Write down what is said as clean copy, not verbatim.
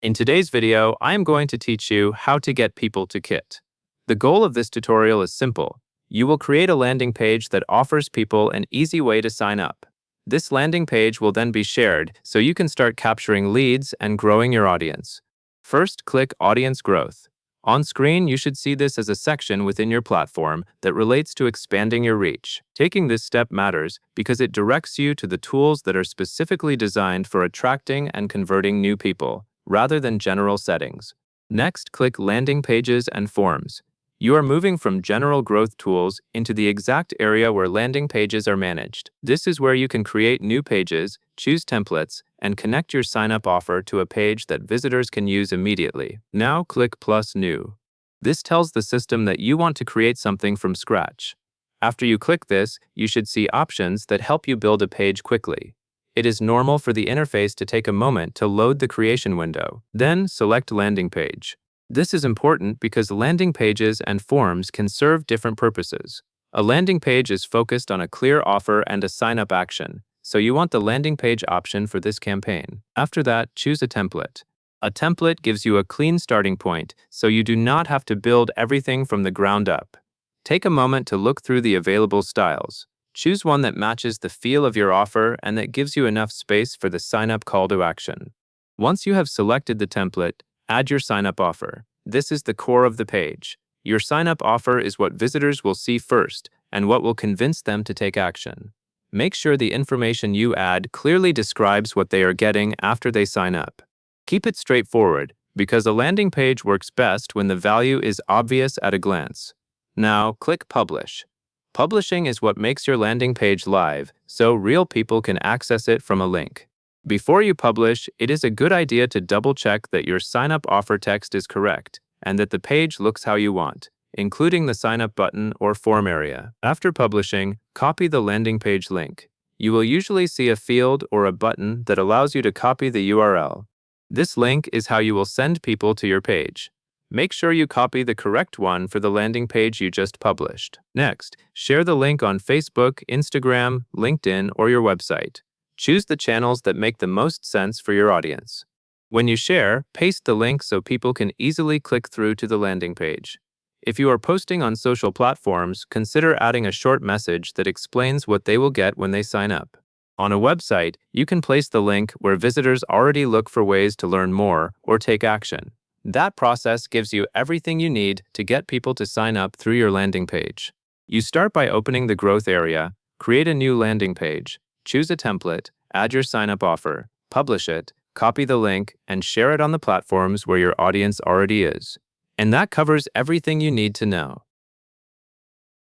In today's video, I am going to teach you how to get people to Kit. The goal of this tutorial is simple. You will create a landing page that offers people an easy way to sign up. This landing page will then be shared so you can start capturing leads and growing your audience. First, click Audience Growth. On screen, you should see this as a section within your platform that relates to expanding your reach. Taking this step matters because it directs you to the tools that are specifically designed for attracting and converting new people, rather than general settings. Next, click Landing Pages and Forms. You are moving from general growth tools into the exact area where landing pages are managed. This is where you can create new pages, choose templates, and connect your sign-up offer to a page that visitors can use immediately. Now click Plus New. This tells the system that you want to create something from scratch. After you click this, you should see options that help you build a page quickly. It is normal for the interface to take a moment to load the creation window. Then select Landing Page. This is important because landing pages and forms can serve different purposes. A landing page is focused on a clear offer and a sign-up action, so you want the landing page option for this campaign. After that, choose a template. A template gives you a clean starting point, so you do not have to build everything from the ground up. Take a moment to look through the available styles. Choose one that matches the feel of your offer and that gives you enough space for the sign-up call to action. Once you have selected the template, add your sign-up offer. This is the core of the page. Your sign-up offer is what visitors will see first and what will convince them to take action. Make sure the information you add clearly describes what they are getting after they sign up. Keep it straightforward, because a landing page works best when the value is obvious at a glance. Now, click Publish. Publishing is what makes your landing page live, so real people can access it from a link. Before you publish, it is a good idea to double-check that your sign-up offer text is correct and that the page looks how you want, including the sign-up button or form area. After publishing, copy the landing page link. You will usually see a field or a button that allows you to copy the URL. This link is how you will send people to your page. Make sure you copy the correct one for the landing page you just published. Next, share the link on Facebook, Instagram, LinkedIn, or your website. Choose the channels that make the most sense for your audience. When you share, paste the link so people can easily click through to the landing page. If you are posting on social platforms, consider adding a short message that explains what they will get when they sign up. On a website, you can place the link where visitors already look for ways to learn more or take action. That process gives you everything you need to get people to sign up through your landing page. You start by opening the growth area, create a new landing page, choose a template, add your sign-up offer, publish it, copy the link, and share it on the platforms where your audience already is. And that covers everything you need to know.